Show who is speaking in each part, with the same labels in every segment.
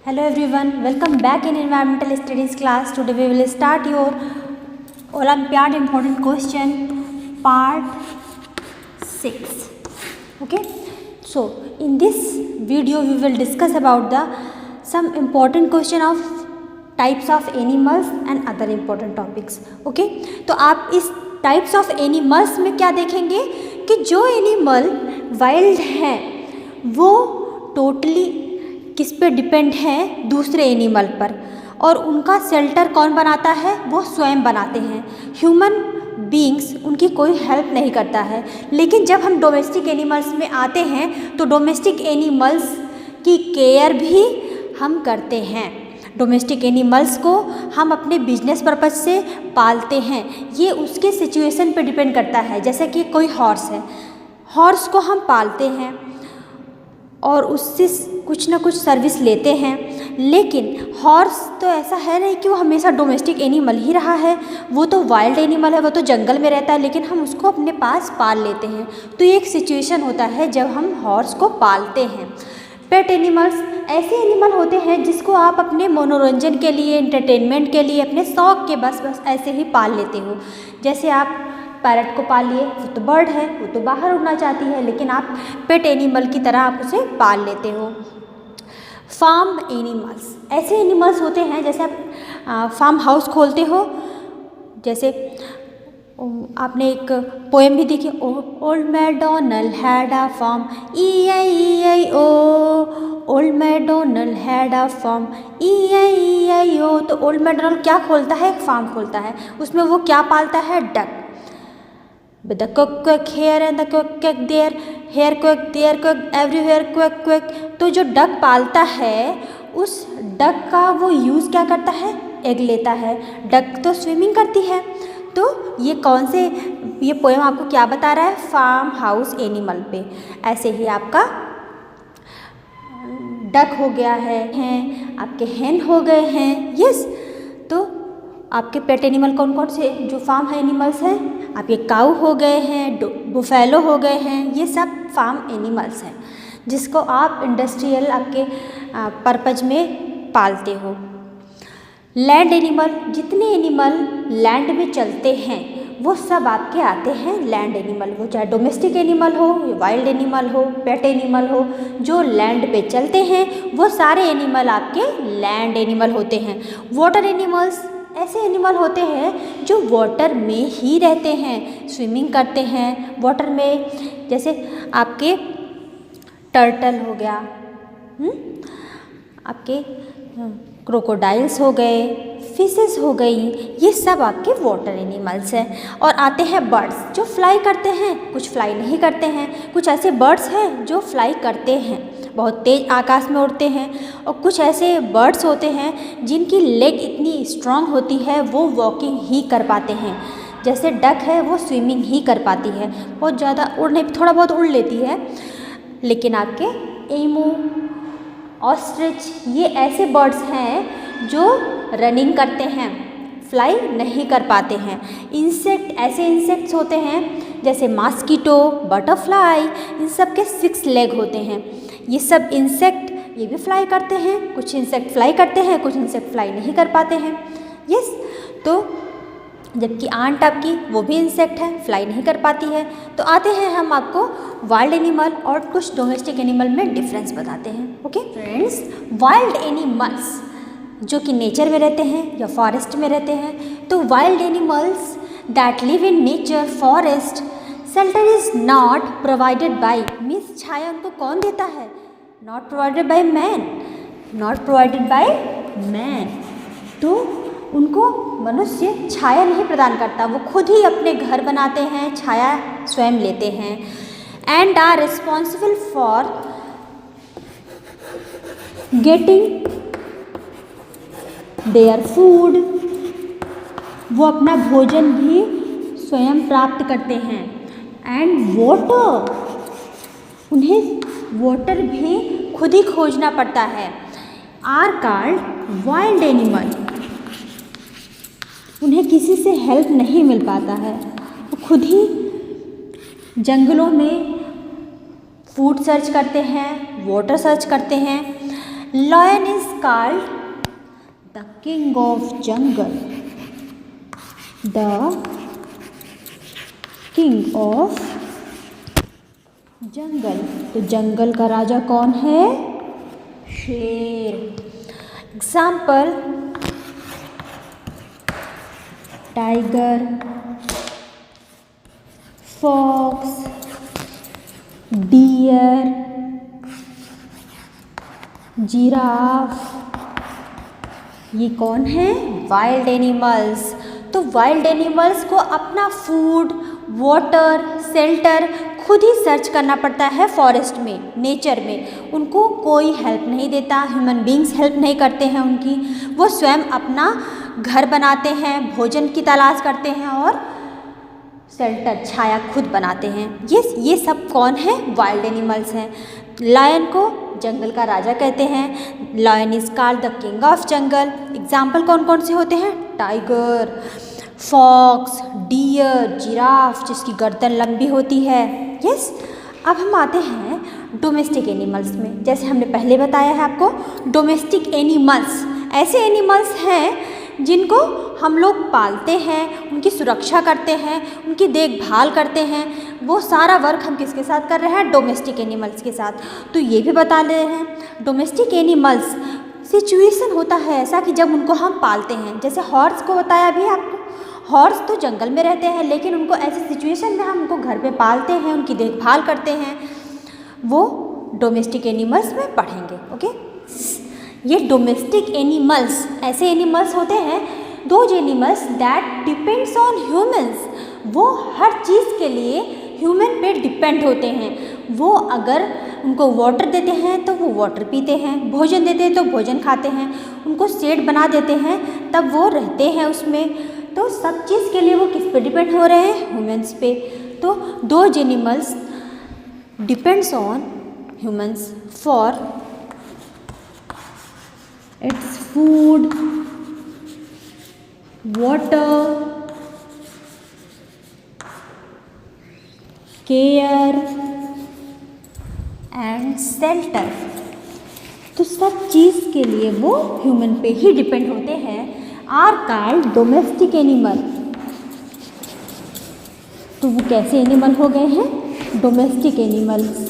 Speaker 1: Hello everyone, welcome back in environmental studies class. Today we will start your Olympiad important question part 6. Okay, so in this video we will discuss about the some important question of types of animals and other important topics. Okay, तो आप इस types of animals में क्या देखेंगे कि जो animal wild हैं वो टोटली किस पे डिपेंड है, दूसरे एनिमल पर, और उनका शेल्टर कौन बनाता है, वो स्वयं बनाते हैं। ह्यूमन बीइंग्स उनकी कोई हेल्प नहीं करता है। लेकिन जब हम डोमेस्टिक एनिमल्स में आते हैं तो डोमेस्टिक एनिमल्स की केयर भी हम करते हैं। डोमेस्टिक एनिमल्स को हम अपने बिजनेस पर्पज से पालते हैं। ये उसके सिचुएशन पे डिपेंड करता है। जैसे कि कोई हॉर्स है, हॉर्स को हम पालते हैं और उससे कुछ ना कुछ सर्विस लेते हैं। लेकिन हॉर्स तो ऐसा है नहीं कि वो हमेशा डोमेस्टिक एनिमल ही रहा है, वो तो वाइल्ड एनिमल है, वो तो जंगल में रहता है, लेकिन हम उसको अपने पास पाल लेते हैं। तो ये एक सिचुएशन होता है जब हम हॉर्स को पालते हैं। पेट एनिमल्स ऐसे एनिमल होते हैं जिसको आप अपने मनोरंजन के लिए, एंटरटेनमेंट के लिए, अपने शौक़ के बस ऐसे ही पाल लेते हो। जैसे आप पैरट को पाल लिए, वो तो बर्ड है, वो तो बाहर उड़ना चाहती है, लेकिन आप पेट एनिमल की तरह आप उसे पाल लेते हो। फार्म एनिमल्स ऐसे एनिमल्स होते हैं, जैसे आप फार्म हाउस खोलते हो। जैसे आपने एक पोएम भी देखी, old McDonald had a farm, E-I-E-I-O, old McDonald had a farm, E-I-E-I-O। तो ओल्ड मैकडॉनल्ड क्या खोलता है? एक फार्म खोलता है। उसमें वो क्या पालता है? Duck. With the quack quack here and the quack quack there, here quack there quack everywhere quack quack। तो जो डक पालता है उस डक का वो यूज़ क्या करता है? एग लेता है। डक तो स्विमिंग करती है। तो ये कौन से, ये पोएम आपको क्या बता रहा है? फार्म हाउस एनिमल पे। ऐसे ही आपका डक हो गया है, आपके hen हो गए हैं। यस, तो आपके पेट एनिमल कौन कौन से जो फार्म एनिमल्स हैं? आपके काऊ हो गए हैं, बुफेलो हो गए हैं। ये सब फार्म एनिमल्स हैं जिसको आप इंडस्ट्रियल आपके पर्पज में पालते हो। लैंड एनिमल, जितने एनिमल लैंड में चलते हैं वो सब आपके आते हैं लैंड एनिमल। वो चाहे डोमेस्टिक एनिमल हो, वाइल्ड एनिमल हो, पेट एनिमल हो, जो लैंड पे चलते हैं वो सारे एनिमल आपके लैंड एनिमल होते हैं। वाटर एनिमल्स ऐसे एनिमल होते हैं जो वाटर में ही रहते हैं, स्विमिंग करते हैं वाटर में। जैसे आपके टर्टल हो गया, आपके क्रोकोडाइल्स हो गए, फिशेस हो गई, ये सब आपके वाटर एनिमल्स हैं। और आते हैं बर्ड्स जो फ्लाई करते हैं, कुछ फ्लाई नहीं करते हैं। कुछ ऐसे बर्ड्स हैं जो फ्लाई करते हैं, बहुत तेज़ आकाश में उड़ते हैं। और कुछ ऐसे बर्ड्स होते हैं जिनकी लेग इतनी स्ट्रांग होती है वो वॉकिंग ही कर पाते हैं। जैसे डक है वो स्विमिंग ही कर पाती है, बहुत ज़्यादा उड़ नहीं, थोड़ा बहुत उड़ लेती है। लेकिन आपके एमू, ऑस्ट्रिच, ये ऐसे बर्ड्स हैं जो रनिंग करते हैं, फ्लाई नहीं कर पाते हैं। इंसेक्ट ऐसे इंसेक्ट्स होते हैं जैसे मॉस्किटो, बटरफ्लाई, इन सब के 6 लेग होते हैं। ये सब इंसेक्ट ये भी फ्लाई करते हैं। कुछ इंसेक्ट फ्लाई करते हैं, कुछ इंसेक्ट फ्लाई नहीं कर पाते हैं। यस, तो जबकि आंट आपकी वो भी इंसेक्ट है, फ्लाई नहीं कर पाती है। तो आते हैं हम आपको वाइल्ड एनिमल और कुछ डोमेस्टिक एनिमल में डिफरेंस बताते हैं। ओके फ्रेंड्स, वाइल्ड एनिमल्स जो कि नेचर में रहते हैं या फॉरेस्ट में रहते हैं, तो wild animals that live in nature, forest, shelter is not provided by, means छाया उनको कौन देता है? Not provided by man, not provided by man. तो उनको मनुष्य छाया नहीं प्रदान करता, वो खुद ही अपने घर बनाते हैं, छाया स्वयं लेते हैं। And are responsible for getting their food, वो अपना भोजन भी स्वयं प्राप्त करते हैं। एंड वाटर, उन्हें वाटर भी खुद ही खोजना पड़ता है। आर कॉल्ड वाइल्ड एनिमल, उन्हें किसी से हेल्प नहीं मिल पाता है, वो खुद ही जंगलों में फूड सर्च करते हैं, वाटर सर्च करते हैं। Lion is called the king of jungle, the king of jungle. तो जंगल का राजा कौन है? शेर। Example, tiger, fox, deer, giraffe, ये कौन है? Wild animals. तो वाइल्ड एनिमल्स को अपना फूड, वाटर, शेल्टर खुद ही सर्च करना पड़ता है फॉरेस्ट में, नेचर में। उनको कोई हेल्प नहीं देता, ह्यूमन बींग्स हेल्प नहीं करते हैं उनकी। वो स्वयं अपना घर बनाते हैं, भोजन की तलाश करते हैं और शेल्टर, छाया खुद बनाते हैं। ये सब कौन है? वाइल्ड एनिमल्स हैं। लायन को जंगल का राजा कहते हैं। Lion is called the king of jungle. Example कौन कौन से होते हैं? टाइगर, फॉक्स, डियर, जिराफ जिसकी गर्दन लंबी होती है। यस। अब हम आते हैं डोमेस्टिक एनिमल्स में। जैसे हमने पहले बताया है आपको, डोमेस्टिक एनिमल्स ऐसे एनिमल्स हैं जिनको हम लोग पालते हैं, उनकी सुरक्षा करते हैं, उनकी देखभाल करते हैं। वो सारा वर्क हम किसके साथ कर रहे हैं? डोमेस्टिक एनिमल्स के साथ। तो ये भी बता रहे हैं डोमेस्टिक एनिमल्स सिचुएशन होता है ऐसा कि जब उनको हम पालते हैं। जैसे हॉर्स को बताया भी आपको, हॉर्स तो जंगल में रहते हैं लेकिन उनको ऐसी सिचुएशन में हम उनको घर पे पालते हैं, उनकी देखभाल करते हैं। वो डोमेस्टिक एनिमल्स में पढ़ेंगे। ओके, ये डोमेस्टिक एनिमल्स ऐसे एनिमल्स होते हैं, those animals that depends on humans. वो हर चीज़ के लिए ह्यूमन पे डिपेंड होते हैं। वो अगर उनको वाटर देते हैं तो वो वाटर पीते हैं, भोजन देते हैं तो भोजन खाते हैं, उनको शेड बना देते हैं तब वो रहते हैं उसमें। तो सब चीज़ के लिए वो किस पे डिपेंड हो रहे हैं? ह्यूमंस पे। तो those animals depends on humans for its food, water, care and shelter. तो सब चीज़ के लिए वो ह्यूमन पे ही डिपेंड होते हैं। Are called domestic animal. तो वो कैसे एनिमल हो गए हैं? Domestic animals.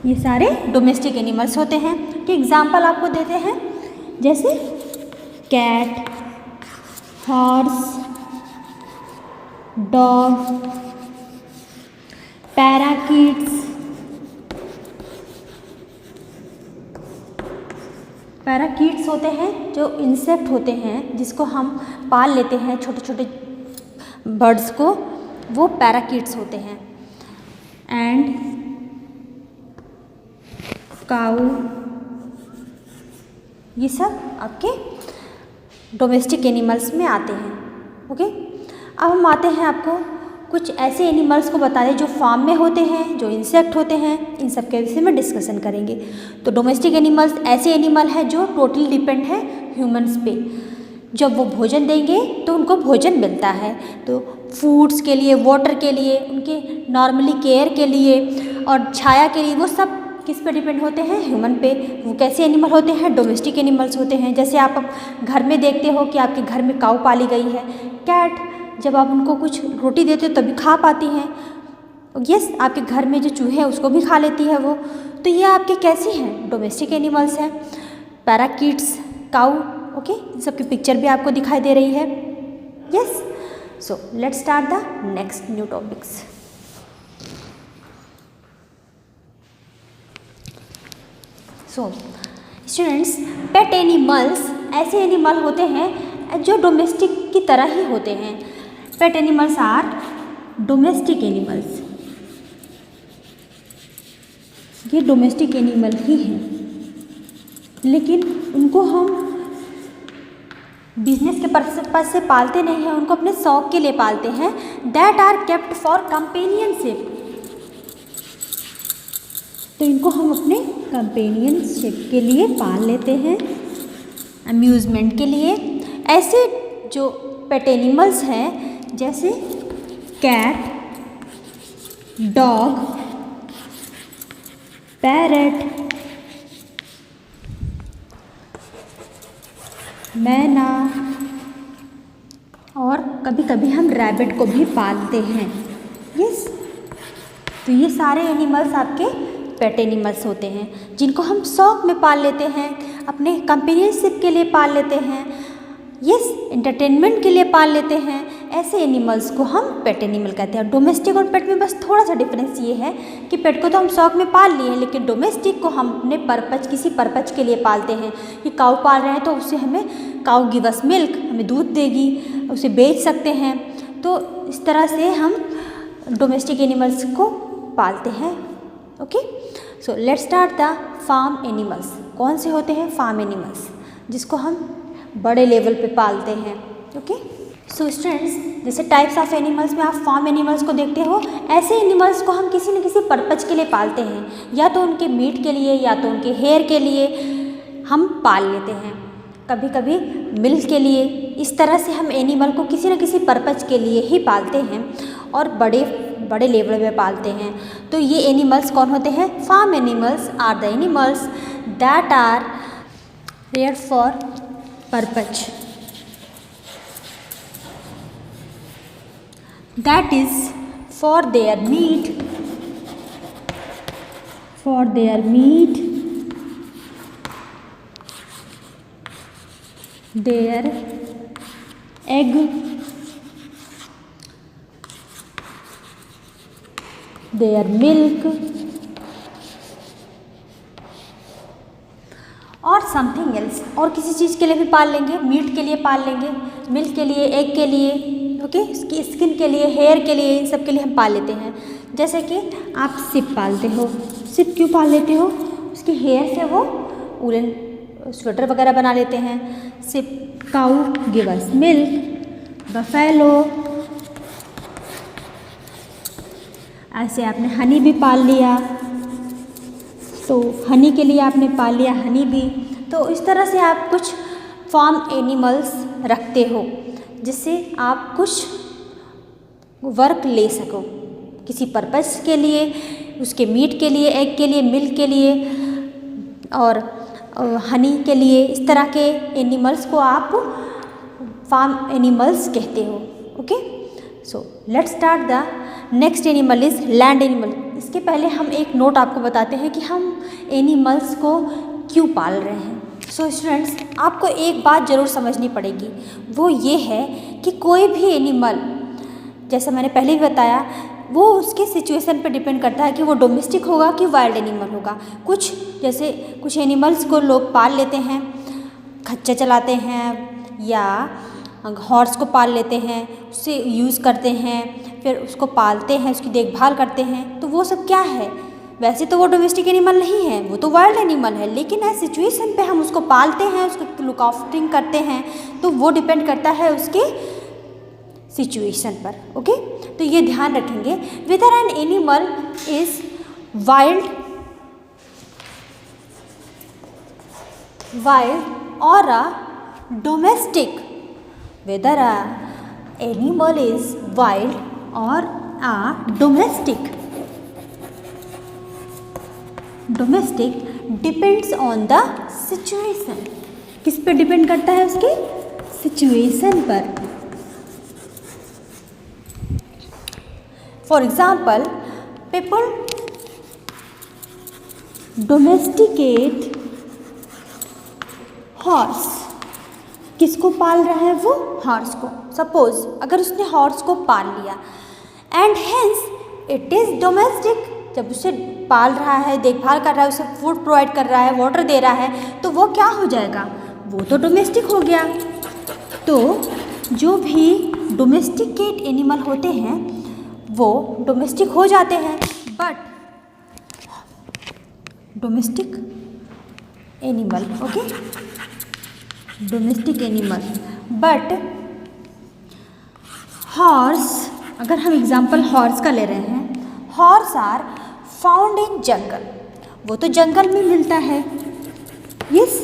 Speaker 1: ये सारे डोमेस्टिक एनिमल्स होते हैं। कि एग्जाम्पल आपको देते हैं, जैसे कैट, हॉर्स, डॉग, पैराकीट्स। पैराकीट्स होते हैं जो इंसेक्ट होते हैं जिसको हम पाल लेते हैं, छोटे छोटे बर्ड्स को, वो पैराकीट्स होते हैं। एंड काऊ, ये सब आपके डोमेस्टिक एनिमल्स में आते हैं। ओके, अब हम आते हैं आपको कुछ ऐसे एनिमल्स को बता दें जो फार्म में होते हैं, जो इंसेक्ट होते हैं। इन सब के विषय में डिस्कशन करेंगे। तो डोमेस्टिक एनिमल्स ऐसे एनिमल हैं जो टोटली डिपेंड है ह्यूमंस पे। जब वो भोजन देंगे तो उनको भोजन मिलता है। तो फूड्स के लिए, वाटर के लिए, उनके नॉर्मली केयर के लिए और छाया के लिए वो सब किस पे डिपेंड होते हैं? ह्यूमन पे। वो कैसे एनिमल होते हैं? डोमेस्टिक एनिमल्स होते हैं। जैसे आप घर में देखते हो कि आपके घर में काऊ पाली गई है, कैट, जब आप उनको कुछ रोटी देते हो तभी खा पाती हैं। यस, आपके घर में जो चूहे हैं उसको भी खा लेती है वो। तो ये आपके कैसी हैं? डोमेस्टिक एनिमल्स हैं। पैराकीट्स, काऊ। ओके, इन सब की पिक्चर भी आपको दिखाई दे रही है। Yes, so let's start the next new topics. So students, pet animals ऐसे एनिमल होते हैं जो डोमेस्टिक की तरह ही होते हैं। Pet animals are domestic animals. ये डोमेस्टिक एनिमल ही हैं, लेकिन उनको हम बिजनेस के पर्पस से पालते नहीं हैं, उनको अपने शौक के लिए पालते हैं। That are kept for companionship. तो इनको हम अपने कंपेनियनशिप के लिए पाल लेते हैं, अम्यूज़मेंट के लिए। ऐसे जो पेट एनिमल्स हैं जैसे कैट, डॉग, पैरट, मैना, और कभी कभी हम रैबिट को भी पालते हैं। यस, तो ये सारे एनिमल्स आपके पेट एनिमल्स होते हैं जिनको हम शौक में पाल लेते हैं, अपने कंपेनियनशिप के लिए पाल लेते हैं, यस, एंटरटेनमेंट के लिए पाल लेते हैं। ऐसे एनिमल्स को हम पेट एनिमल कहते हैं। डोमेस्टिक और पेट में बस थोड़ा सा डिफरेंस ये है कि पेट को तो हम शौक में पाल लिए हैं, लेकिन डोमेस्टिक को हम अपने पर्पज, किसी पर्पज के लिए पालते हैं। कि काऊ पाल रहे हैं तो उससे हमें काऊ गिव अस मिल्क, हमें दूध देगी, उसे बेच सकते हैं। तो इस तरह से हम डोमेस्टिक एनिमल्स को पालते हैं। Okay, so let's start the farm animals. कौन से होते हैं फार्म एनिमल्स, जिसको हम बड़े लेवल पे पालते हैं। ओके, सो स्टूडेंट्स, जैसे टाइप्स ऑफ एनिमल्स में आप फार्म एनिमल्स को देखते हो, ऐसे एनिमल्स को हम किसी न किसी पर्पज के लिए पालते हैं, या तो उनके मीट के लिए या तो उनके हेयर के लिए हम पाल लेते हैं, कभी कभी मिल्क के लिए। इस तरह से हम एनिमल को किसी न किसी पर्पज के लिए ही पालते हैं और बड़े लेवल पे पालते हैं। तो ये एनिमल्स कौन होते हैं? Farm animals are the animals that are rear for purpose, that is for their meat, their egg, their milk और समथिंग एल्स। और किसी चीज़ के लिए भी पाल लेंगे, मीट के लिए पाल लेंगे, मिल्क के लिए, एग के लिए, ओके, उसकी स्किन के लिए, हेयर के लिए, इन सब के लिए हम पाल लेते हैं। जैसे कि आप सिप पालते हो। सिप क्यों पाल लेते हो? उसके हेयर से वो वूलन स्वेटर वगैरह बना लेते हैं। सिप, काऊ गिव अस मिल्क, बफेलो, ऐसे आपने हनी भी पाल लिया, तो हनी के लिए आपने पाल लिया हनी भी। तो इस तरह से आप कुछ फार्म एनिमल्स रखते हो जिससे आप कुछ वर्क ले सको किसी पर्पस के लिए, उसके मीट के लिए, एग के लिए, मिल्क के लिए और हनी के लिए। इस तरह के एनिमल्स को आप फार्म एनिमल्स कहते हो। Okay, so let's start the next animal is land animal. इसके पहले हम एक नोट आपको बताते हैं कि हम एनिमल्स को क्यों पाल रहे हैं। सो स्टूडेंट्स, आपको एक बात ज़रूर समझनी पड़ेगी, वो ये है कि कोई भी एनिमल, जैसा मैंने पहले भी बताया, वो उसके सिचुएशन पर डिपेंड करता है कि वो डोमेस्टिक होगा कि वाइल्ड एनिमल होगा। कुछ एनिमल्स को लोग पाल लेते हैं, खच्चर चलाते हैं या हॉर्स को पाल लेते हैं, उससे यूज़ करते हैं, फिर उसको पालते हैं, उसकी देखभाल करते हैं। तो वो सब क्या है? वैसे तो वो डोमेस्टिक एनिमल नहीं है, वो तो वाइल्ड एनिमल है, लेकिन ऐसे सिचुएशन पे हम उसको पालते हैं, उसको लुक आफ्टरिंग करते हैं, तो वो डिपेंड करता है उसके सिचुएशन पर। ओके, तो ये ध्यान रखेंगे। Whether an animal is wild और a domestic, whether a animal is wild or a domestic depends on the situation। किस पे डिपेंड करता है? उसके सिचुएशन पर। For example, people domesticate horse. किसको पाल रहा है वो? हॉर्स को। सपोज अगर उसने हॉर्स को पाल लिया and hence it is domestic. जब उसे पाल रहा है, देखभाल कर रहा है, उसे फूड प्रोवाइड कर रहा है, वाटर दे रहा है, तो वो क्या हो जाएगा? वो तो डोमेस्टिक हो गया। तो जो भी डोमेस्टिकेट एनिमल होते हैं वो डोमेस्टिक हो जाते हैं। But domestic animal, okay, domestic animal, but horse, अगर हम एग्जांपल हॉर्स का ले रहे हैं, हॉर्स आर फाउंड इन जंगल। वो तो जंगल में मिलता है। यस,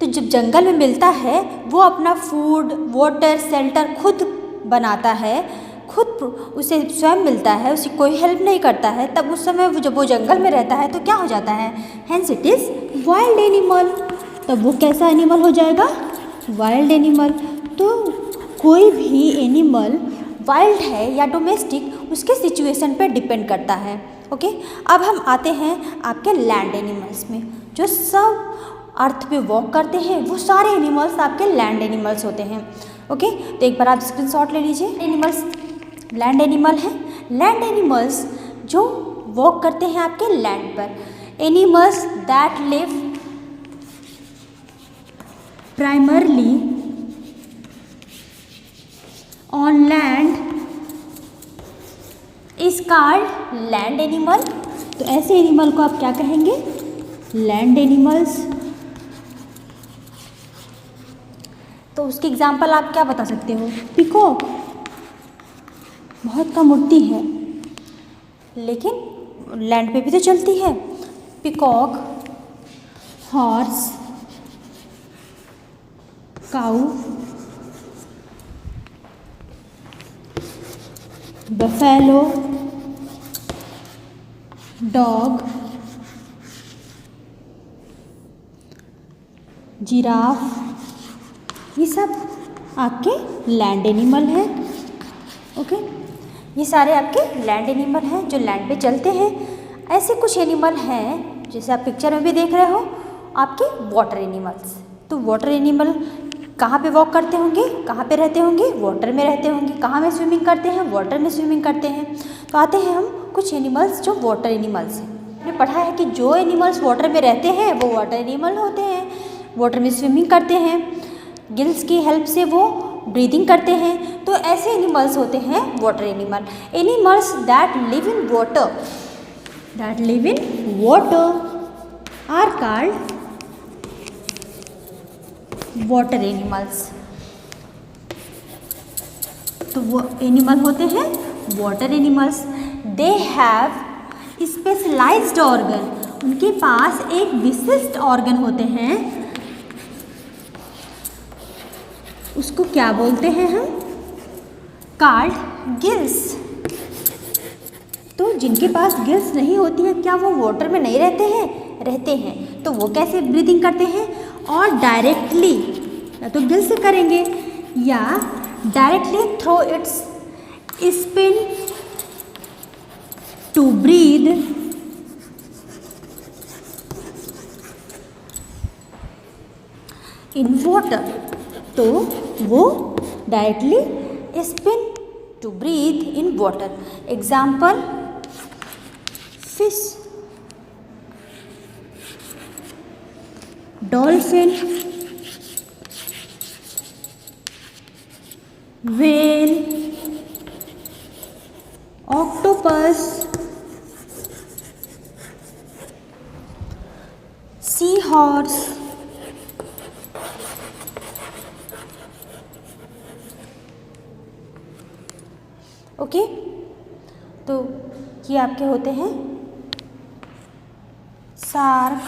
Speaker 1: तो जब जंगल में मिलता है वो अपना फूड, वाटर, शेल्टर खुद बनाता है, खुद उसे स्वयं मिलता है, उसे कोई हेल्प नहीं करता है, तब उस समय जब वो जंगल में रहता है तो क्या हो जाता है, hence it is wild animal. तब वो कैसा एनिमल हो जाएगा, वाइल्ड एनिमल। तो कोई भी एनिमल वाइल्ड है या डोमेस्टिक उसके सिचुएशन पे डिपेंड करता है। ओके, अब हम आते हैं आपके लैंड एनिमल्स में। जो सब अर्थ पे वॉक करते हैं वो सारे एनिमल्स आपके लैंड एनिमल्स होते हैं। ओके, तो एक बार आप स्क्रीनशॉट ले लीजिए। एनिमल्स लैंड एनिमल हैं। लैंड एनिमल्स जो वॉक करते हैं आपके लैंड पर। Animals that live primarily on land is called land animal. तो ऐसे एनिमल को आप क्या कहेंगे, लैंड एनिमल्स। तो उसकी एग्जाम्पल आप क्या बता सकते हो, पीकॉक बहुत कम उड़ती है लेकिन लैंड पे भी तो चलती है। पीकॉक, हॉर्स, काऊ, बफेलो, डॉग, जिराफ, ये सब आपके लैंड एनिमल हैं। ओके, ये सारे आपके लैंड एनिमल हैं जो लैंड पे चलते हैं। ऐसे कुछ एनिमल हैं जैसे आप पिक्चर में भी देख रहे हो आपके वाटर एनिमल्स। तो वाटर एनिमल कहाँ पे वॉक करते होंगे, कहाँ पे रहते होंगे, वाटर में रहते होंगे। कहाँ में स्विमिंग करते हैं, वाटर में स्विमिंग करते हैं। तो आते हैं हम कुछ एनिमल्स जो वाटर एनिमल्स हैं। हमने पढ़ा है कि जो एनिमल्स वाटर में रहते हैं वो वाटर एनिमल होते हैं, वाटर में स्विमिंग करते हैं, गिल्स की हेल्प से वो ब्रीदिंग करते हैं। तो ऐसे एनिमल्स होते हैं water animal. Animals that live in water, that live in water are called water animals. तो वो एनिमल होते हैं water animals. They have specialised organ, उनके पास एक विशिष्ट ऑर्गन होते हैं। उसको क्या बोलते हैं हम, कॉल्ड गिल्स। तो जिनके पास गिल्स नहीं होती है, क्या वो वाटर में नहीं रहते हैं, रहते हैं। तो वो कैसे ब्रीदिंग करते हैं, और डायरेक्टली या तो गिल से करेंगे या directly through its skin to breathe in water. तो वो directly skin to breathe in water. Example fish, dolphin, whale, octopus, sea horse, okay. तो ये आपके होते हैं शार्क।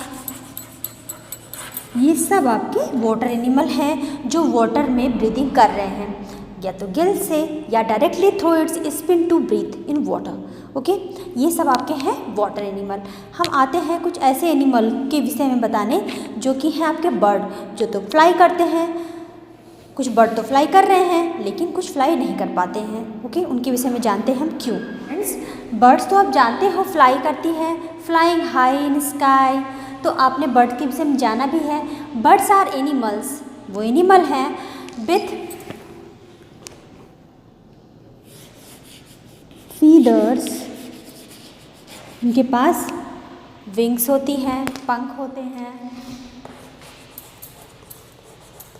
Speaker 1: ये सब आपके वाटर एनिमल हैं जो वाटर में ब्रीदिंग कर रहे हैं, या तो गिल से या directly through its skin to breathe in water. Okay, ये सब आपके हैं वाटर एनिमल। हम आते हैं कुछ ऐसे एनिमल के विषय में बताने जो कि हैं आपके बर्ड, जो तो फ्लाई करते हैं। कुछ बर्ड तो फ्लाई कर रहे हैं लेकिन कुछ फ्लाई नहीं कर पाते हैं। ओके, उनके विषय में जानते हैं हम क्यों। फ्रेंड्स, बर्ड्स तो आप जानते हो फ्लाई करती है, फ्लाइंग हाई इन स्काई। तो आपने बर्ड के विषय में जाना भी है। बर्ड्स आर एनिमल्स, वो एनिमल हैं विथ फीदर्स। उनके पास विंग्स होती हैं, पंख होते हैं,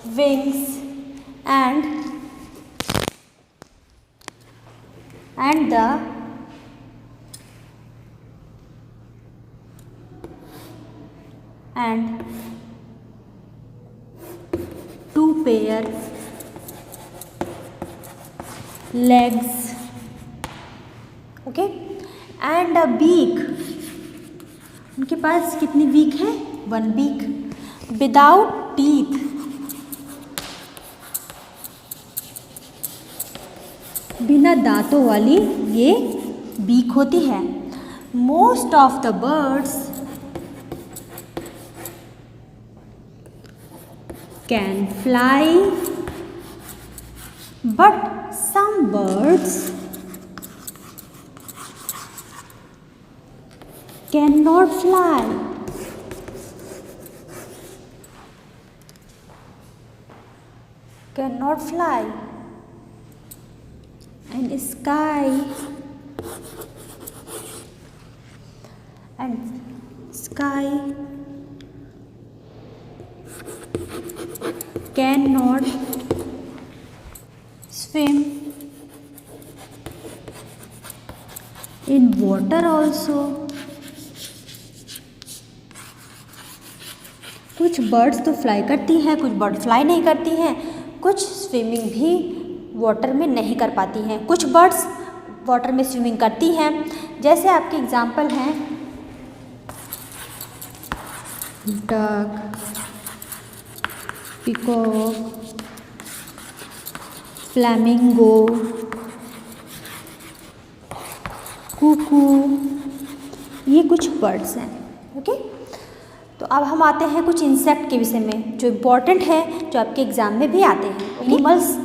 Speaker 1: wings and the two pair legs, okay, and a beak। उनके पास कितनी बीक है, 1 बीक। विदाउट टीथ, बिना दांतों वाली ये बीक होती है। Most of the birds can fly but some birds can not fly. Cannot fly. And sky cannot swim in water also. कुछ बर्ड्स तो फ्लाई करती हैं, कुछ बर्ड फ्लाई नहीं करती हैं, कुछ स्विमिंग भी वाटर में नहीं कर पाती हैं। कुछ बर्ड्स वाटर में स्विमिंग करती हैं, जैसे आपके एग्जांपल हैं डक, पीकॉक, फ्लैमिंगो, कुकू, ये कुछ बर्ड्स हैं। ओके, तो अब हम आते हैं कुछ इंसेक्ट के विषय में जो इम्पोर्टेंट है, जो आपके एग्जाम में भी आते हैं। एनिमल्स,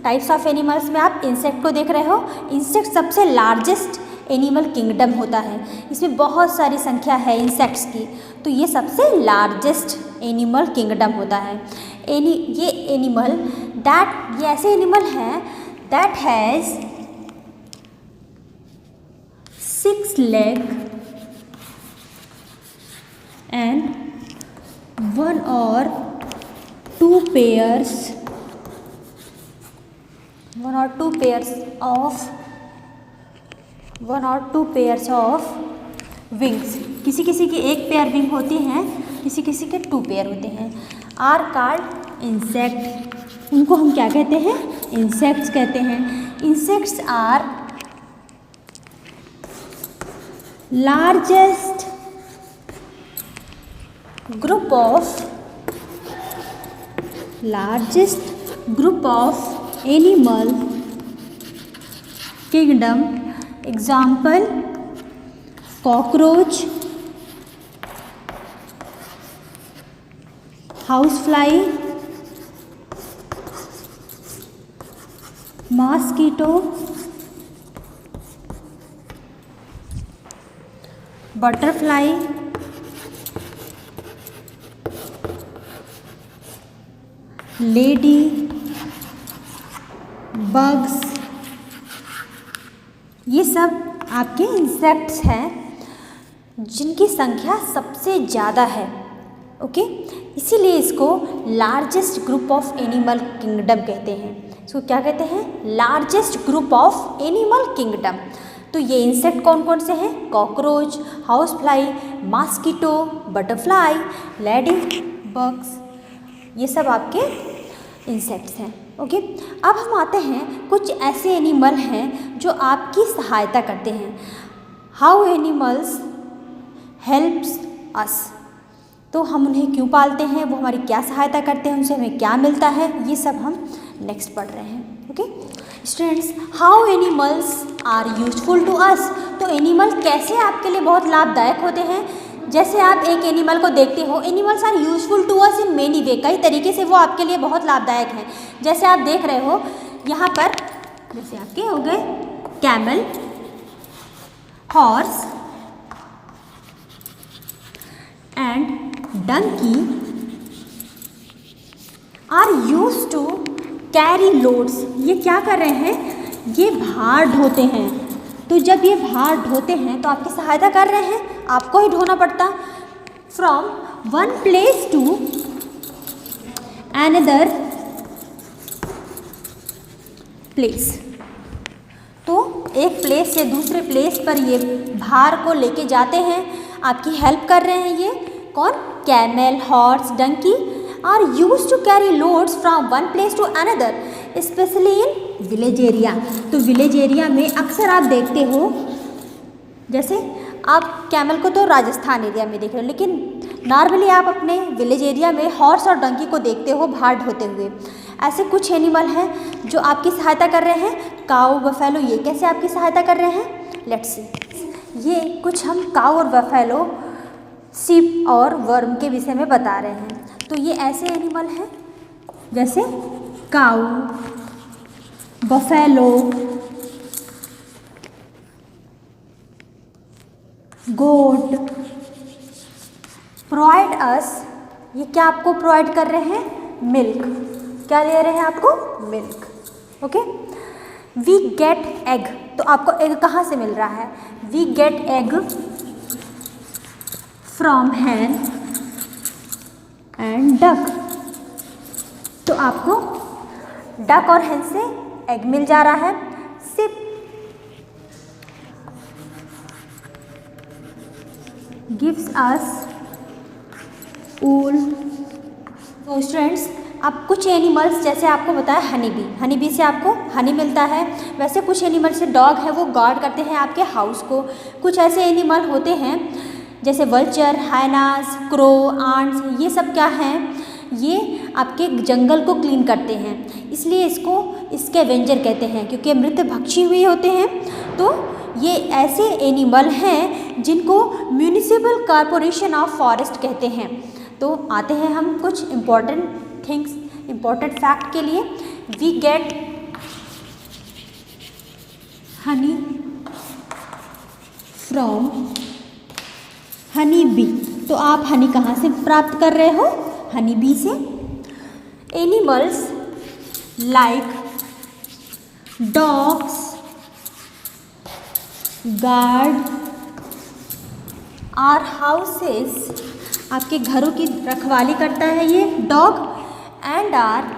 Speaker 1: टाइप्स ऑफ एनिमल्स में आप इंसेक्ट को देख रहे हो। इंसेक्ट सबसे लार्जेस्ट एनिमल किंगडम होता है, इसमें बहुत सारी संख्या है इंसेक्ट्स की, तो ये सबसे लार्जेस्ट एनिमल किंगडम होता है। ये एनिमल ये ऐसे एनिमल हैं that has 6 legs and 1 or 2 pairs of wings। किसी किसी की 1 पेयर विंग होती हैं, किसी किसी के 2 पेयर होते हैं। आर कॉल्ड इंसेक्ट, उनको हम क्या कहते हैं? इंसेक्ट्स कहते हैं। Insects are largest group of animal kingdom। example cockroach, housefly, mosquito, butterfly, lady, bugs, ये सब आपके इंसेक्ट्स हैं जिनकी संख्या सबसे ज़्यादा है। ओके, इसीलिए इसको largest group of animal kingdom कहते हैं। इसको क्या कहते हैं? Largest group of animal kingdom. तो ये इंसेक्ट कौन कौन से हैं? Cockroach, house fly, mosquito, butterfly, lady bugs, ये सब आपके इंसेक्ट्स हैं। ओके, अब हम आते हैं कुछ ऐसे एनिमल हैं जो आपकी सहायता करते हैं। हाउ एनिमल्स हेल्प्स अस, तो हम उन्हें क्यों पालते हैं, वो हमारी क्या सहायता करते हैं, उनसे हमें क्या मिलता है, ये सब हम नेक्स्ट पढ़ रहे हैं। Okay students, how animals are useful to us, तो एनिमल कैसे आपके लिए बहुत लाभदायक होते हैं। जैसे आप एक एनिमल को देखते हो, animals are useful to us in many ways, कई तरीके से वो आपके लिए बहुत लाभदायक हैं। जैसे आप देख रहे हो यहाँ पर, जैसे आपके हो गए camel, horse and donkey are used to carry loads. ये क्या कर रहे हैं? ये भार ढोते हैं। तो जब ये भार ढोते हैं तो आपकी सहायता कर रहे हैं, आपको ही ढोना पड़ता। From one place to another place, तो एक प्लेस से दूसरे प्लेस पर ये भार को लेके जाते हैं, आपकी हेल्प कर रहे हैं। ये कौन? Camel, horse, donkey are used to carry loads from one place to another, specially in village area. तो विलेज एरिया में अक्सर आप देखते हो, जैसे आप कैमल को तो राजस्थान एरिया में देख रहे हो, लेकिन नॉर्मली आप अपने विलेज एरिया में हॉर्स और डंकी को देखते हो भार ढोते हुए। ऐसे कुछ एनिमल हैं जो आपकी सहायता कर रहे हैं। काऊ बफेलो ये कैसे आपकी सहायता कर रहे हैं? Let's see. ये कुछ हम काऊ और बफेलो, सीप और वर्म के विषय में बता रहे हैं। तो ये ऐसे एनिमल हैं जैसे काऊ, बफेलो, गोट, प्रोवाइड अस, ये क्या आपको प्रोवाइड कर रहे हैं? मिल्क। क्या दे रहे हैं आपको? Milk. Okay. We get egg, तो आपको एग कहाँ से मिल रहा है? We get egg from hen and duck, तो आपको डक और hen से एग मिल जा रहा है। सिप गिव्स अस ऊल। तो स्टूडेंट्स, आप कुछ एनिमल्स जैसे आपको बताया हनी बी से आपको हनी मिलता है, वैसे कुछ एनिमल से डॉग है वो गार्ड करते हैं आपके हाउस को। कुछ ऐसे एनिमल होते हैं जैसे वल्चर, हाइनास, क्रो, आंट्स, ये सब क्या हैं? ये आपके जंगल को क्लीन करते हैं, इसलिए इसको स्कैवेंजर कहते हैं क्योंकि मृत भक्षी हुए होते हैं। तो ये ऐसे एनिमल हैं जिनको म्यूनिसिपल कॉरपोरेशन ऑफ फॉरेस्ट कहते हैं। तो आते हैं हम कुछ इम्पॉर्टेंट थिंग्स, इम्पॉर्टेंट फैक्ट के लिए। We get honey from honey bee, तो आप हनी कहाँ से प्राप्त कर रहे हो? हनी बी से। Animals like dogs guard are houses, आपके घरों की रखवाली करता है ये dog. And are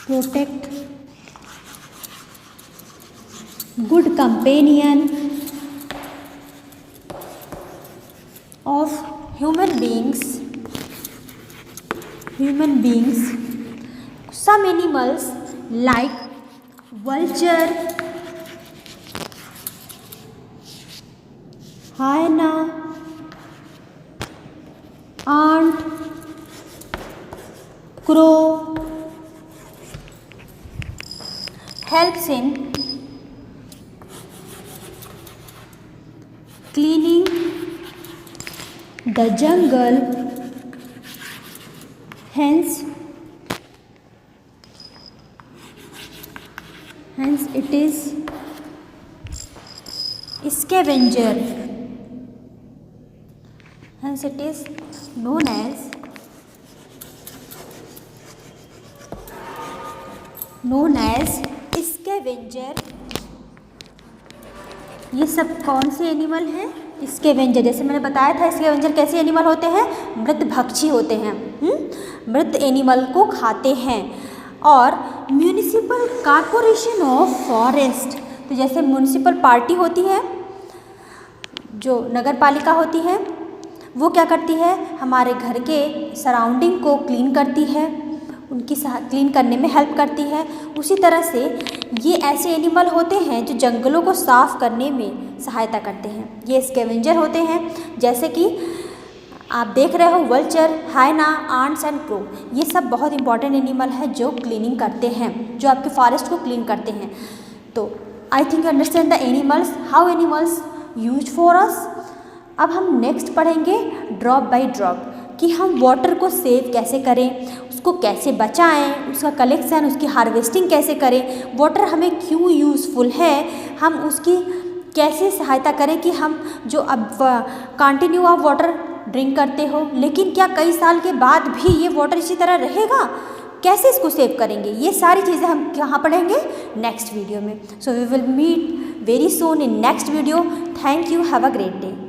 Speaker 1: protect good companion of human beings. Some animals like vulture, hyena, ant, crow helps in cleaning the jungle, hence it is scavenger, hence it is known as scavenger. ये सब कौन से animal हैं? Scavenger. जैसे मैंने बताया था scavenger कैसे एनिमल होते हैं? मृत भक्षी होते हैं, मृत एनिमल को खाते हैं। और म्यूनिसिपल कॉरपोरेशन ऑफ फॉरेस्ट, तो जैसे म्यूनिसिपल पार्टी होती है, जो नगर पालिका होती है, वो क्या करती है? हमारे घर के सराउंडिंग को क्लीन करती है, उनकी क्लीन करने में हेल्प करती है। उसी तरह से ये ऐसे एनिमल होते हैं जो जंगलों को साफ़ करने में सहायता करते हैं। ये स्कैवेंजर होते हैं, जैसे कि आप देख रहे हो वल्चर, हाइना, आंट्स एंड क्रो, ये सब बहुत इंपॉर्टेंट एनिमल है जो क्लीनिंग करते हैं, जो आपके फॉरेस्ट को क्लीन करते हैं। तो I think you understand the animals, how animals use for us. अब हम नेक्स्ट पढ़ेंगे ड्रॉप बाय ड्रॉप, कि हम वाटर को सेव कैसे करें, उसको कैसे बचाएं, उसका कलेक्शन, उसकी हार्वेस्टिंग कैसे करें, वाटर हमें क्यों यूज़फुल है, हम उसकी कैसे सहायता करें कि हम जो अब कंटिन्यू आप वाटर ड्रिंक करते हो, लेकिन क्या कई साल के बाद भी ये वाटर इसी तरह रहेगा? कैसे इसको सेव करेंगे? ये सारी चीज़ें हम कहाँ पढ़ेंगे? नेक्स्ट वीडियो में। So we will meet very soon in next video. Thank you, have a great day.